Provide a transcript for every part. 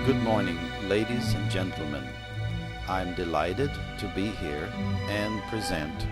Good morning, ladies and gentlemen. I'm delighted to be here and present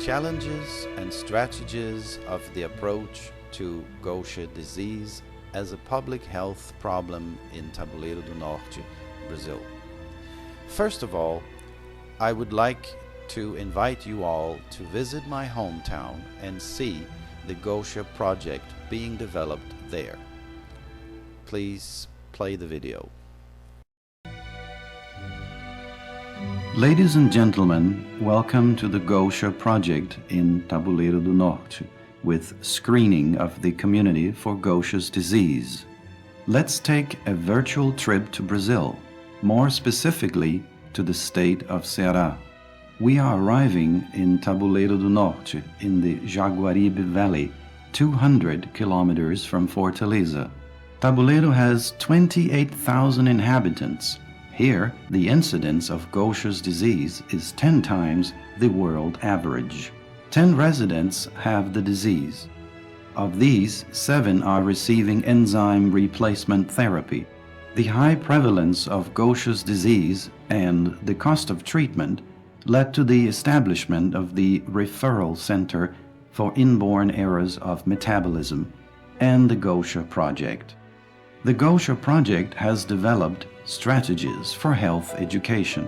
challenges and strategies of the approach to Gaucher disease as a public health problem in Tabuleiro do Norte, Brazil. First of all, I would like to invite you all to visit my hometown and see the Gaucher project being developed there. Please play the video. Ladies and gentlemen, welcome to the Gaucher project in Tabuleiro do Norte with screening of the community for Gaucher's disease. Let's take a virtual trip to Brazil, more specifically to the state of Ceará. We are arriving in Tabuleiro do Norte in the Jaguaribe Valley, 200 kilometers from Fortaleza. Tabuleiro has 28,000 inhabitants. Here, the incidence of Gaucher's disease is 10 times the world average. 10 residents have the disease. Of these, 7 are receiving enzyme replacement therapy. The high prevalence of Gaucher's disease and the cost of treatment led to the establishment of the Referral Center for Inborn Errors of Metabolism and the Gaucher Project. The Gaucher Project has developed strategies for health education,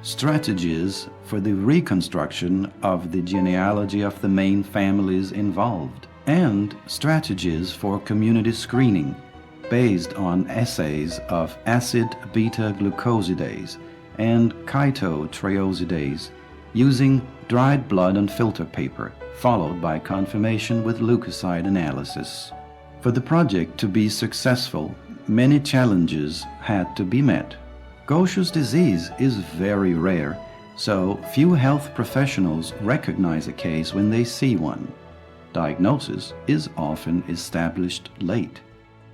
strategies for the reconstruction of the genealogy of the main families involved, and strategies for community screening based on assays of acid beta-glucosidase and chitotriosidase using dried blood and filter paper, followed by confirmation with leukocyte analysis. For the project to be successful, many challenges had to be met. Gaucher's disease is very rare, so few health professionals recognize a case when they see one. Diagnosis is often established late.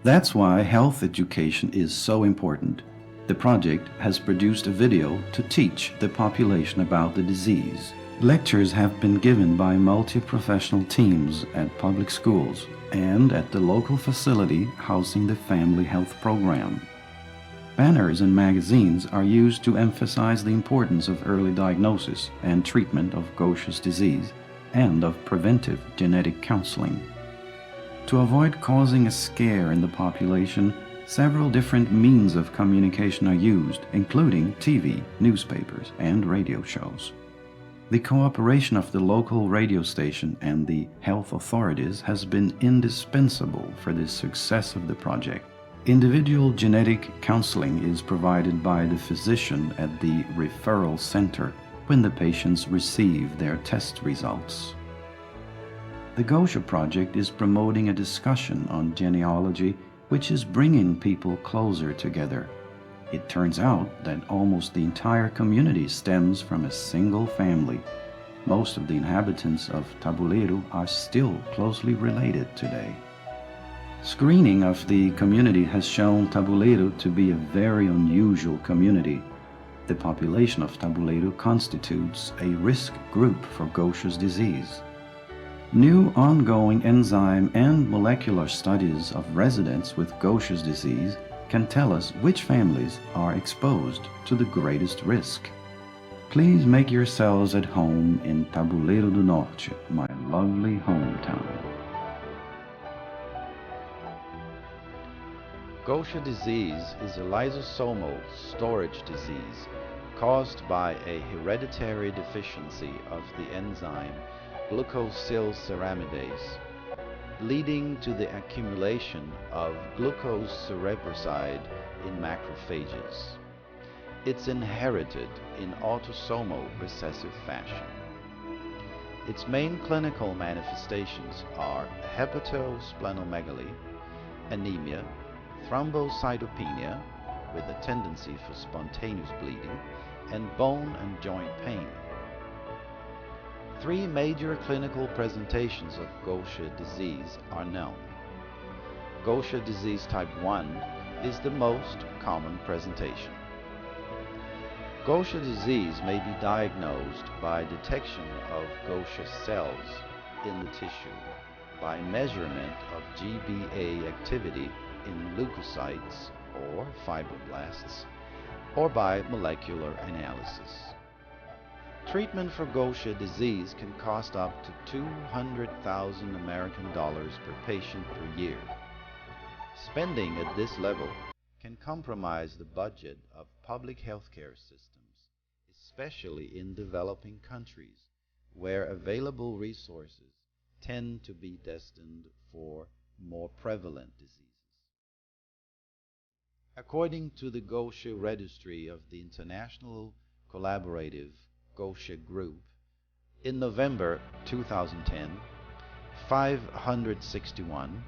That's why health education is so important. The project has produced a video to teach the population about the disease. Lectures have been given by multi-professional teams at public schools and at the local facility housing the family health program. Banners and magazines are used to emphasize the importance of early diagnosis and treatment of Gaucher's disease and of preventive genetic counseling. To avoid causing a scare in the population, several different means of communication are used, including TV, newspapers, and radio shows. The cooperation of the local radio station and the health authorities has been indispensable for the success of the project. Individual genetic counseling is provided by the physician at the referral center when the patients receive their test results. The Gaucher project is promoting a discussion on genealogy which is bringing people closer together. It turns out that almost the entire community stems from a single family. Most of the inhabitants of Tabuleiro are still closely related today. Screening of the community has shown Tabuleiro to be a very unusual community. The population of Tabuleiro constitutes a risk group for Gaucher's disease. New ongoing enzyme and molecular studies of residents with Gaucher's disease can tell us which families are exposed to the greatest risk. Please make yourselves at home in Tabuleiro do Norte, my lovely hometown. Gaucher disease is a lysosomal storage disease caused by a hereditary deficiency of the enzyme glucosylceramidase, leading to the accumulation of glucose cerebroside in macrophages. It's inherited in autosomal recessive fashion. Its main clinical manifestations are hepatosplenomegaly, anemia, thrombocytopenia with a tendency for spontaneous bleeding, and bone and joint pain. 3 major clinical presentations of Gaucher disease are known. Gaucher disease type 1 is the most common presentation. Gaucher disease may be diagnosed by detection of Gaucher cells in the tissue. by measurement of GBA activity in leukocytes or fibroblasts, or by molecular analysis. Treatment for Gaucher disease can cost up to $200,000 American dollars per patient per year. Spending at this level can compromise the budget of public healthcare systems, especially in developing countries where available resources tend to be destined for more prevalent diseases. According to the Gaucher Registry of the International Collaborative Gaucher Group, in November 2010, 561,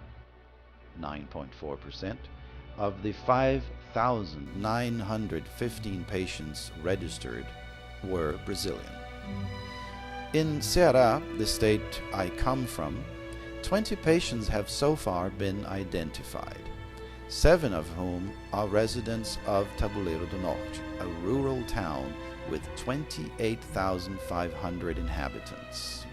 9.4%, of the 5,915 patients registered were Brazilian. In Ceará, the state I come from, 20 patients have so far been identified, 7 of whom are residents of Tabuleiro do Norte, a rural town with 28,500 inhabitants.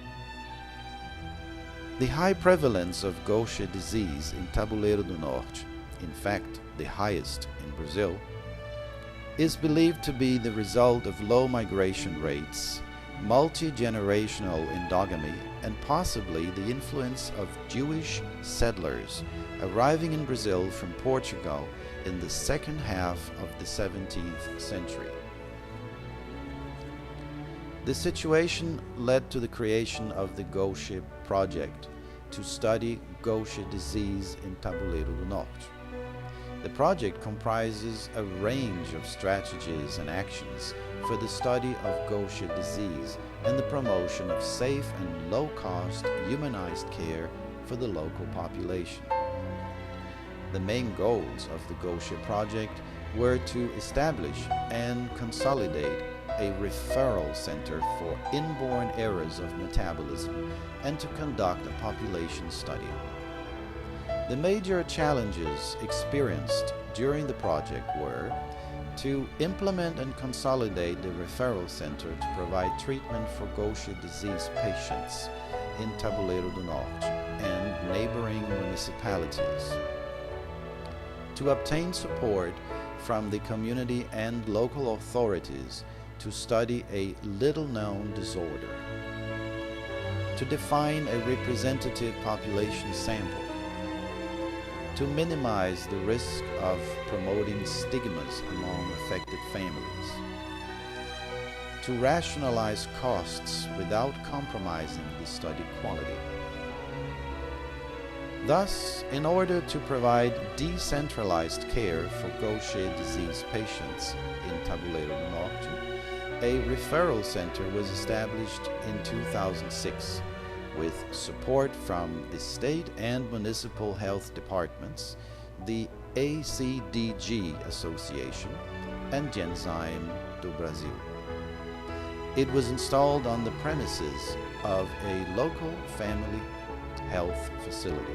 The high prevalence of Gaucher disease in Tabuleiro do Norte, in fact the highest in Brazil, is believed to be the result of low migration rates, multi-generational endogamy, and possibly the influence of Jewish settlers arriving in Brazil from Portugal in the second half of the 17th century. The situation led to the creation of the Gaucher project to study Gaucher disease in Tabuleiro do Norte. The project comprises a range of strategies and actions for the study of Gaucher disease and the promotion of safe and low-cost humanized care for the local population. The main goals of the Gaucher project were to establish and consolidate a referral center for inborn errors of metabolism and to conduct a population study. The major challenges experienced during the project were to implement and consolidate the referral center to provide treatment for Gaucher disease patients in Tabuleiro do Norte and neighboring municipalities, to obtain support from the community and local authorities to study a little-known disorder, to define a representative population sample, to minimize the risk of promoting stigmas among affected families, to rationalize costs without compromising the study quality. Thus, in order to provide decentralized care for Gaucher disease patients in Tabuleiro do Norte, a referral center was established in 2006 with support from the state and municipal health departments, the ACDG Association, and Genzyme do Brasil. It was installed on the premises of a local family health facility.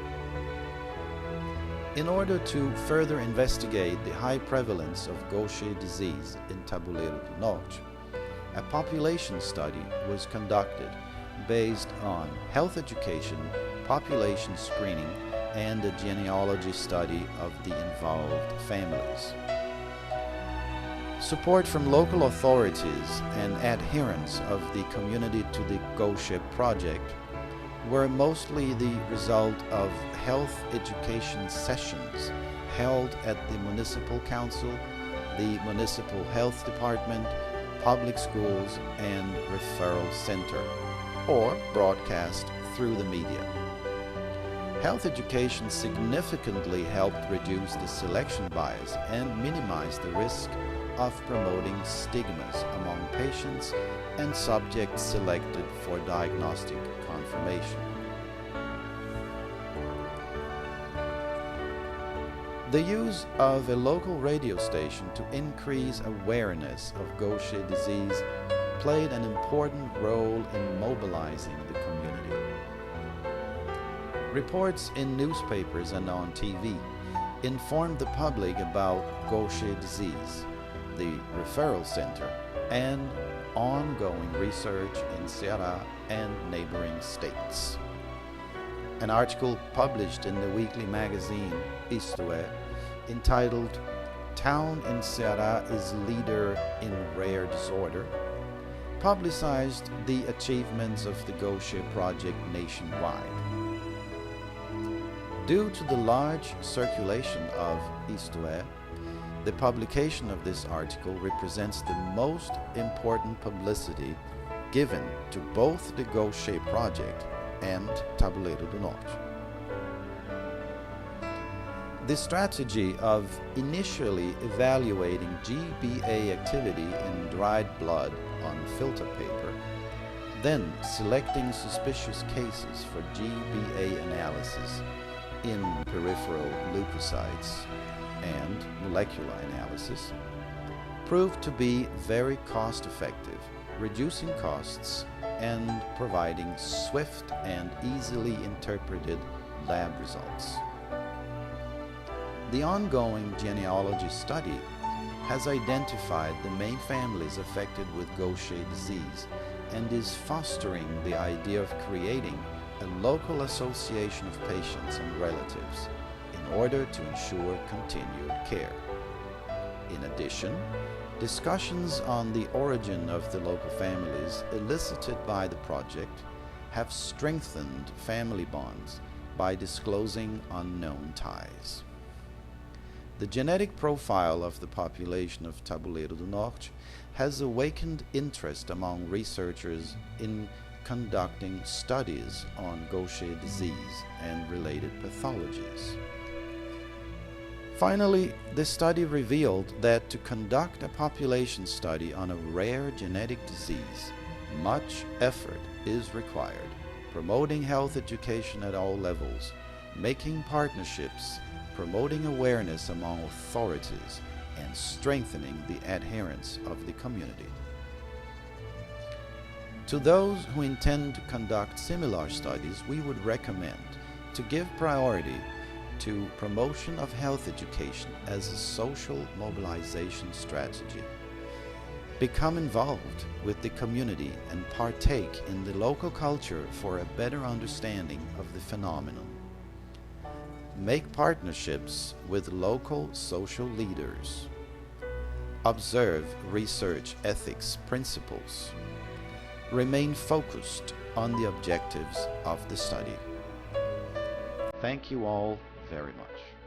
In order to further investigate the high prevalence of Gaucher disease in Tabuleiro do Norte, a population study was conducted based on health education, population screening, and a genealogy study of the involved families. Support from local authorities and adherents of the community to the Gaucher project were mostly the result of health education sessions held at the municipal council, the municipal health department, public schools, and referral center, or broadcast through the media. Health education significantly helped reduce the selection bias and minimize the risk of promoting stigmas among patients and subjects selected for diagnostic confirmation. The use of a local radio station to increase awareness of Gaucher disease played an important role in mobilizing the community. Reports in newspapers and on TV informed the public about Gaucher disease, the referral center, and ongoing research in Ceará and neighboring states. an article published in the weekly magazine Isto É, entitled "Town in Ceará is Leader in Rare Disorder," publicized the achievements of the Gaucher project nationwide. Due to the large circulation of Isto É, the publication of this article represents the most important publicity given to both the Gaucher project and Tabuleiro do Norte. The strategy of initially evaluating GBA activity in dried blood on filter paper, then selecting suspicious cases for GBA analysis in peripheral leukocytes and molecular analysis, proved to be very cost-effective, reducing costs and providing swift and easily interpreted lab results. The ongoing genealogy study has identified the main families affected with Gaucher disease and is fostering the idea of creating a local association of patients and relatives in order to ensure continued care. In addition, discussions on the origin of the local families elicited by the project have strengthened family bonds by disclosing unknown ties. The genetic profile of the population of Tabuleiro do Norte has awakened interest among researchers in conducting studies on Gaucher disease and related pathologies. Finally, the study revealed that to conduct a population study on a rare genetic disease, much effort is required, promoting health education at all levels, making partnerships, promoting awareness among authorities, and strengthening the adherence of the community. To those who intend to conduct similar studies, we would recommend to give priority to promotion of health education as a social mobilization strategy. Become involved with the community and partake in the local culture for a better understanding of the phenomenon. Make partnerships with local social leaders. Observe research ethics principles. Remain focused on the objectives of the study. Thank you all very much.